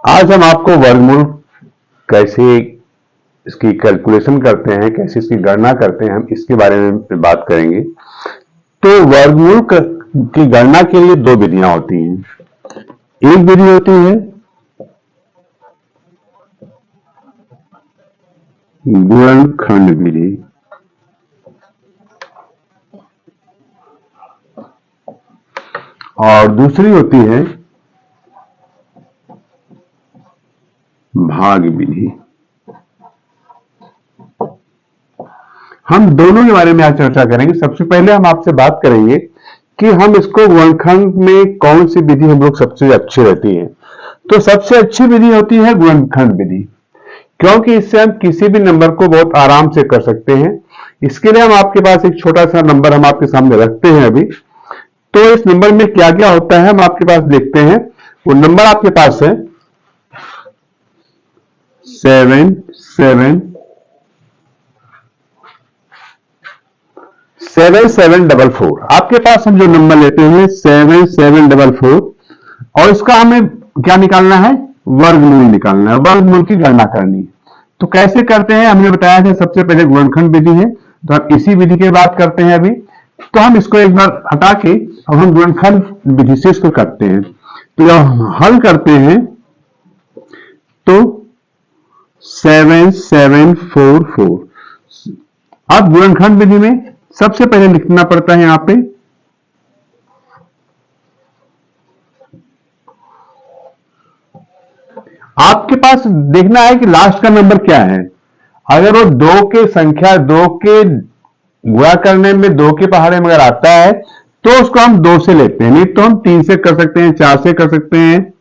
आज हम आपको वर्गमूल कैसे इसकी कैलकुलेशन करते हैं, कैसे इसकी गणना करते हैं, हम इसके बारे में बात करेंगे। तो वर्गमूल की गणना के लिए दो विधियां होती हैं। एक विधि होती है गुणनखंड विधि, और दूसरी होती है भाग विधि। हम दोनों के बारे में आज चर्चा करेंगे। सबसे पहले हम आपसे बात करेंगे कि हम इसको गुणनखंड में कौन सी विधि हम लोग सबसे अच्छी रहती है। तो सबसे अच्छी विधि होती है गुणनखंड विधि, क्योंकि इससे हम किसी भी नंबर को बहुत आराम से कर सकते हैं। इसके लिए हम आपके पास एक छोटा सा नंबर हम आपके सामने रखते हैं अभी। तो इस नंबर में क्या क्या होता है हम आपके पास देखते हैं। वो नंबर आपके पास है 7744। आपके पास हम जो नंबर लेते हैं 7744, और इसका हमें क्या निकालना है, वर्गमूल निकालना है, वर्गमूल की गणना करनी है। तो कैसे करते हैं, हमने बताया था सबसे पहले गुणनखंड विधि है, तो हम इसी विधि की बात करते हैं अभी। तो हम इसको एक बार हटा के अब हम गुणनखंड विधि से इसको करते हैं। तो जब हम हल करते हैं तो 7744, अब गुणनखंड विधि में सबसे पहले लिखना पड़ता है यहां पे आपके पास देखना है कि लास्ट का नंबर क्या है। अगर वो दो के संख्या दो के गुणा करने में दो के पहाड़े में अगर आता है तो उसको हम दो से लेते हैं, नहीं तो हम तीन से कर सकते हैं, चार से कर सकते हैं।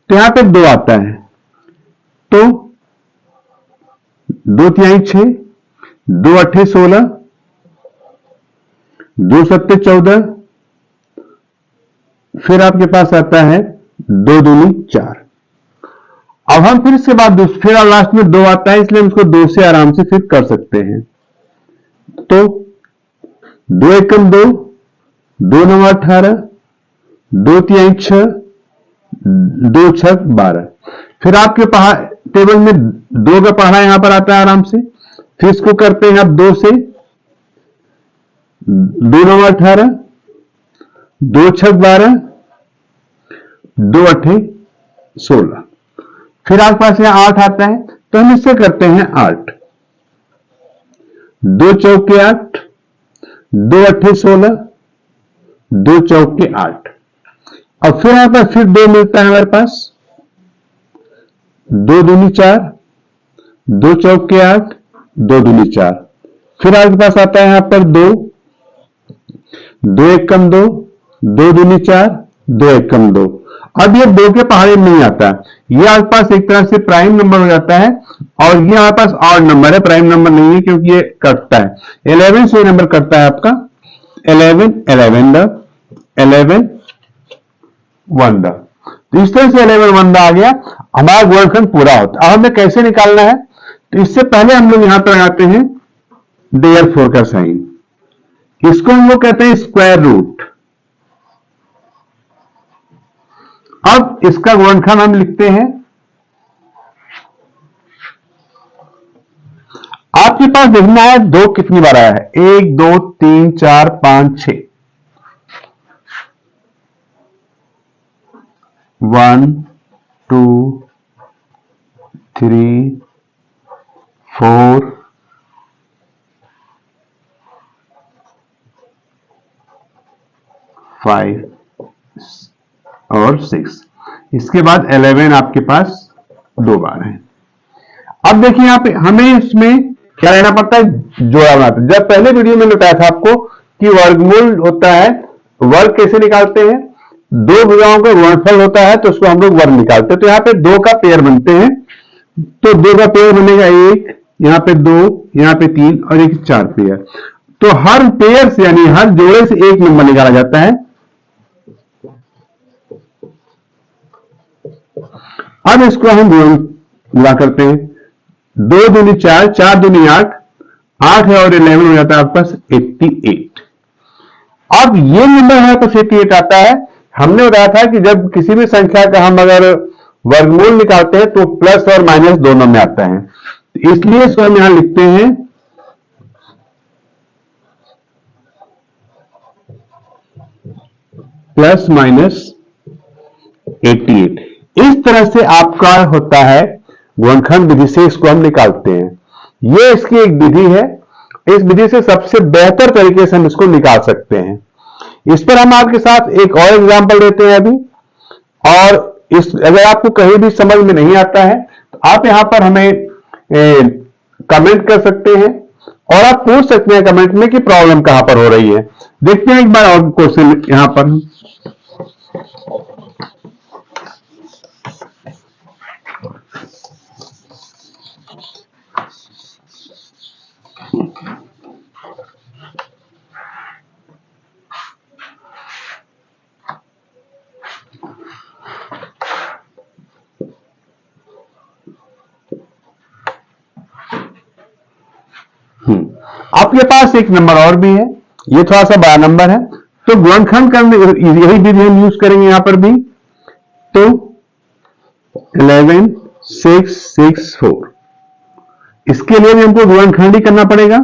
तो यहां पे दो आता है, तो दो तिहाई 6, दो अट्ठे 16, दो सत्ते 14, फिर आपके पास आता है दो दूनी 4। अब हम फिर इसके बाद फिर लास्ट में दो आता है, इसलिए हम इसको दो से आराम से फिर कर सकते हैं। तो दो एकम 2, दो नौ 18, दो तिहाई 6, दो छक 12। फिर आपके टेबल में दो का पहाड़ा यहां पर आता है आराम से, फिर इसको करते हैं अब दो से, दो नौ 18, दो छक 12, दो अट्ठे 16। फिर आपके पास यहां 8 आता है, तो हम इससे करते हैं 8, दो चौके 8, दो अट्ठे 16, दो चौके 8। और फिर यहां पर फिर दो मिलता है हमारे पास, दो दूनी 4, दो चौके 8, दो दूनी 4। फिर आपके पास आता है यहां पर दो, दो एकम 2, दो दूनी 4, दो एकम 2। अब ये दो के पहाड़े में नहीं आता, ये आपके पास एक तरह से प्राइम नंबर हो जाता है, और ये हमारे पास ऑड नंबर है, प्राइम नंबर नहीं है, क्योंकि ये कटता है 11 से। ये नंबर कटता है आपका 11 11 11 1। तो इस तरह से 11 1 आ गया, हमारा गुणनखंड पूरा होता है। अब हमें कैसे निकालना है, तो इससे पहले हम लोग यहां पर लगाते हैं देयरफॉर का साइन। इसको हम लोग कहते हैं स्क्वायर रूट। अब इसका गुणनखंड हम लिखते हैं, आपके पास देखना है दो कितनी बार आया है, 1 2 3 4 5 6, 1 2 3 4 5 और 6। इसके बाद 11 आपके पास दो बार है। अब देखिए यहां पे हमें इसमें क्या रहना पड़ता है, जोड़ा बनाते हैं। जब पहले वीडियो में बताया था आपको कि वर्गमूल होता है, वर्ग कैसे निकालते हैं, दो भुजाओं का गुणनफल होता है तो उसको हम लोग वर्ग निकालते हैं। तो यहां पे दो का पेयर बनते हैं, तो दो का पेयर बनेगा एक, यहां पे दो, यहां पे तीन, और एक 4 पेयर। तो हर पेयर से यानी हर जोड़े से एक नंबर निकाला जाता है। अब इसको हम गुणा करते हैं, दो दूनी 4, 4 दूनी 8, 8 है और 11 हो जाता है आपके पास 88। अब ये नंबर हमारे पास 88 आता है। हमने बताया था कि जब किसी भी संख्या का हम अगर वर्गमूल निकालते हैं तो प्लस और माइनस दोनों में आता है, तो इसलिए इसको हम यहां लिखते हैं प्लस माइनस 88। इस तरह से आपका होता है गुणनखंड विधि से इसको हम निकालते हैं। ये इसकी एक विधि है, इस विधि से सबसे बेहतर तरीके से हम इसको निकाल सकते हैं। इस पर हम आपके साथ एक और एग्जांपल देते हैं अभी, और इस अगर आपको कहीं भी समझ में नहीं आता है तो आप यहां पर हमें कमेंट कर सकते हैं और आप पूछ सकते हैं कमेंट में कि प्रॉब्लम कहां पर हो रही है। देखते हैं एक बार और क्वेश्चन यहां पर। आपके पास एक नंबर और भी है, ये थोड़ा सा बड़ा नंबर है, तो गुणनखंड करने यही विधि हम यूज करेंगे यहां पर भी। तो 11664, इसके लिए भी हमको गुणनखंड ही करना पड़ेगा।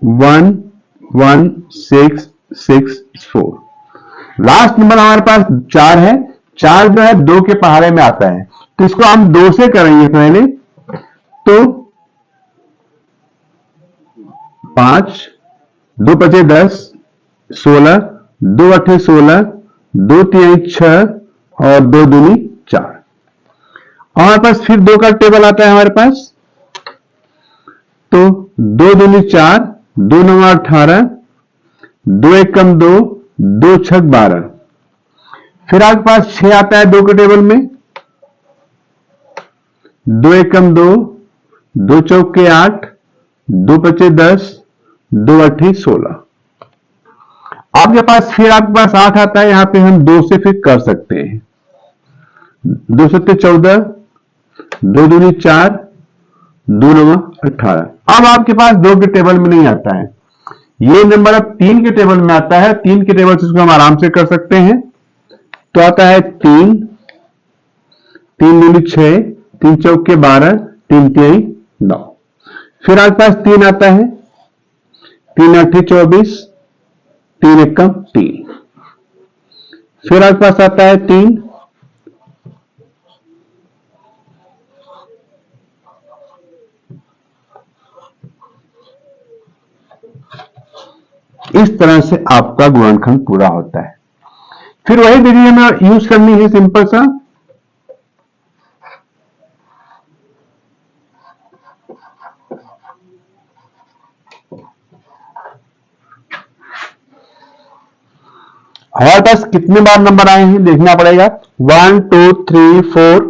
11664, लास्ट नंबर हमारे पास 4 है, 4 जो है 2 के पहाड़े में आता है, तो इसको हम 2 से करेंगे पहले। तो 5, 2 पचे 10, 16, 2 अठे 16, 2 तिहाई 6 और 2 दूनी 4। हमारे पास फिर 2 का टेबल आता है हमारे पास, तो 2 दूनी 4, 2 नवा 18, 2 एकम 2, 2 छक 12। फिर आपके पास 6 आता है 2 के टेबल में, 2 एकम 2, 2 चौके 8, 2 पचे 10, 2 अठी 16। आपके पास 8 आता है, यहां पे हम 2 से फिर कर सकते हैं। 2 सत्ते 14, 2 दूनी 4, 2 नवा 18। अब आपके पास 2 के टेबल में नहीं आता है, ये नंबर अब 3 के टेबल में आता है। 3 के टेबल से इसको हम आराम से कर सकते हैं, तो आता है 3, 3 दूनी 6, 3 चौके 12, 3 तिहाई 9। फिर आपके पास 3 आता है, 3 अठी 24, 3 एकम 3। फिर आपके पास आता है 3, इस तरह से आपका गुणनखंड पूरा होता है। फिर वही विधि हमें यूज करनी है, सिंपल सा। हमारे पास कितने बार नंबर आए हैं देखना पड़ेगा, 1 2 3 4।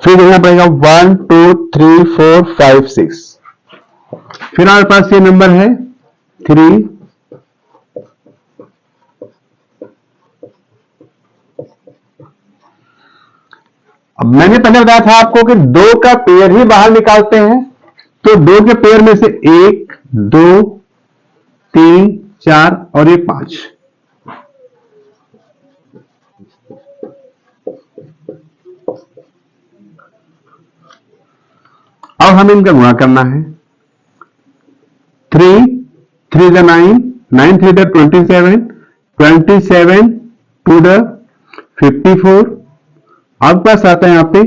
फिर देखना पड़ेगा 1 2 3 4 5 6। फिर हमारे पास ये नंबर है 3, अब मैंने पहले बताया था आपको कि 2 का पेयर ही बाहर निकालते हैं, तो 2 के पेयर में से 1 2 3 4 और ये 5। अब हमें इनका गुणा करना है। 3 3 9, 9 3 27, 27 2 54। आपके पास आता है यहां पे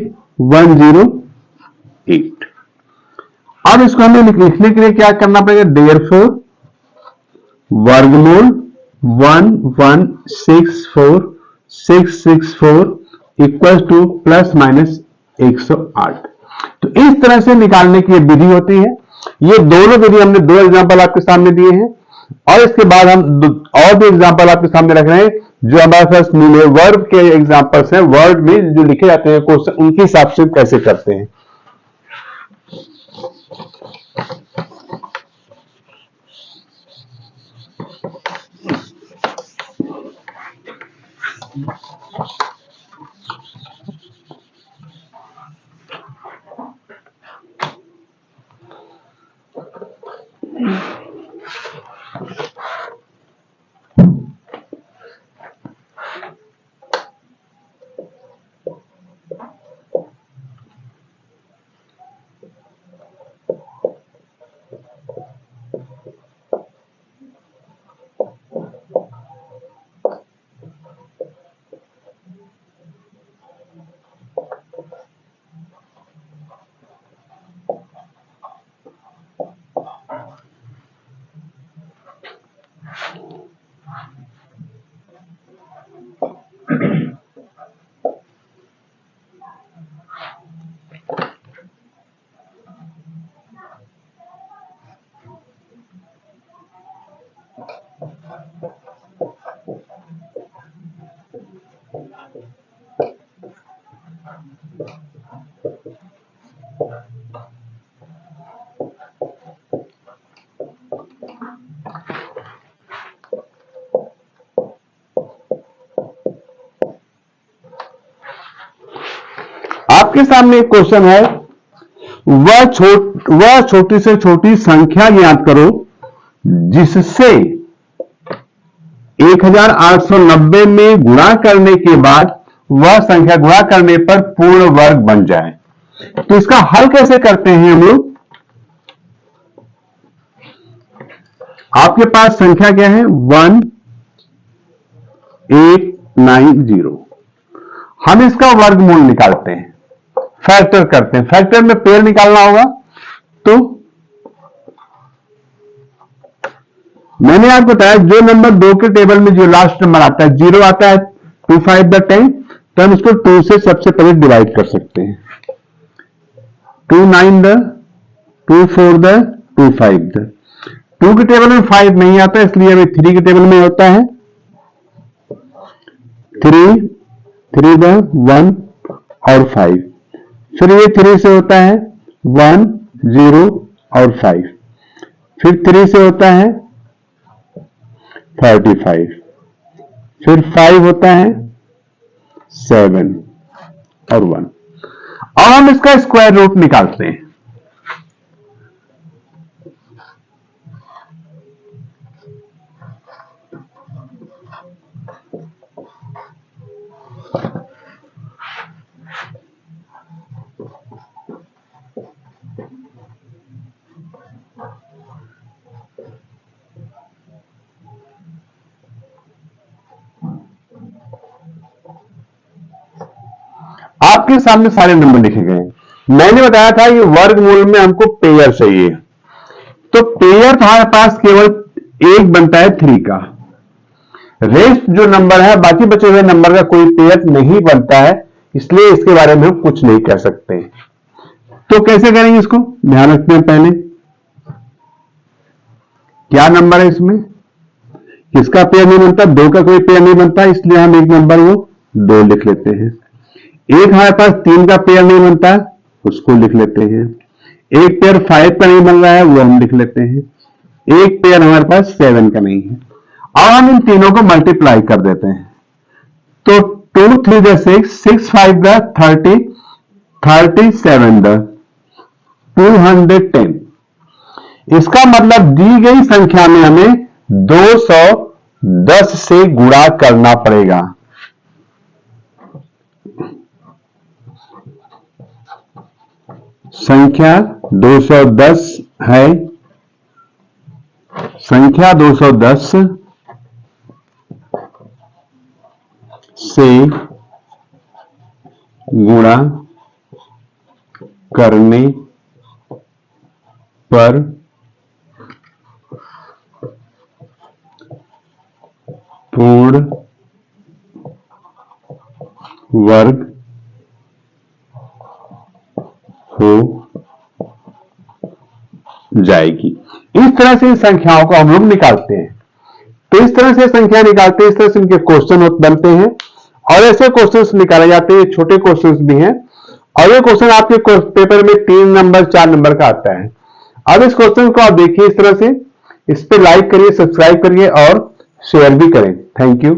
108। अब इसको हमें लिखने के लिए क्या करना पड़ेगा, देयरफॉर वर्गमूल 1164664 इक्वल टू प्लस माइनस 108। तो इस तरह से निकालने की विधि होती है। ये दोनों विधि हमने 2 एग्जांपल आपके सामने दिए हैं, और इसके बाद हम और भी एग्जांपल आपके सामने रख रहे हैं जो हमारे पास मिले वर्ब के एग्जांपल्स हैं, वर्ड में जो लिखे जाते हैं क्वेश्चन, उनके हिसाब से कैसे करते हैं। आपके सामने एक क्वेश्चन है, वह छोटी से छोटी संख्या ज्ञात करो जिससे 1890 में गुणा करने के बाद वह संख्या गुणा करने पर पूर्ण वर्ग बन जाए। तो इसका हल कैसे करते हैं हम लोग? आपके पास संख्या क्या है? 1890। हम इसका वर्गमूल निकालते हैं, फैक्टर करते हैं। फैक्टर में पेड़ निकालना होगा, तो मैंने आपको बताया जो नंबर 2 के टेबल में जो लास्ट नंबर आता है 0 आता है 2 5 द 10, तो हम इसको 2 से सबसे पहले डिवाइड कर सकते हैं। 2 9 द 2 4 द 2 5 द 2 के टेबल में 5 नहीं आता, इसलिए हमें 3 के टेबल में होता है 3 3 द 1 और 5। फिर ये 3 से होता है 1 0 और 5। फिर 3 से होता है 35। फिर 5 होता है 7 और 1। अब हम इसका स्क्वायर रूट निकालते हैं। आपके सामने सारे नंबर लिखे गए हैं। मैंने बताया था कि वर्गमूल में हमको पेयर चाहिए, तो पेयर हमारे पास केवल एक बनता है 3 का। रेस्ट जो नंबर है, बाकी बचे हुए नंबर का कोई पेयर नहीं बनता है, इसलिए इसके बारे में हम कुछ नहीं कह सकते। तो कैसे करेंगे इसको? ध्यान रखते हैं पहले क्या नंबर है इसमें, किसका पेयर नहीं बनता? 2 का कोई पेयर नहीं बनता, इसलिए हम एक नंबर वो 2 लिख लेते हैं। एक हमारे पास 3 का पेयर नहीं बनता, उसको लिख लेते हैं। एक पेयर 5 का नहीं बन रहा है, वो हम लिख लेते हैं। एक पेयर हमारे पास 7 का नहीं है। अब हम इन तीनों को मल्टीप्लाई कर देते हैं, तो 2 3 द 6 6 5 द 30 37 द 210। इसका मतलब दी गई संख्या में हमें 210 से गुणा करना पड़ेगा। संख्या 210 है, संख्या 210 से गुणा करने पर पूर्ण वर्ग हो जाएगी। इस तरह से संख्याओं को हम लोग निकालते हैं। तो इस तरह से संख्या निकालते हैं, इस तरह से इनके क्वेश्चन बनते हैं और ऐसे क्वेश्चंस निकाले जाते हैं। छोटे क्वेश्चंस भी हैं और ये क्वेश्चन आपके पेपर में 3 नंबर 4 नंबर का आता है। अब इस क्वेश्चन को आप देखिए इस तरह से, इस पे लाइक करिए, सब्सक्राइब करिए और शेयर भी करें। Thank you.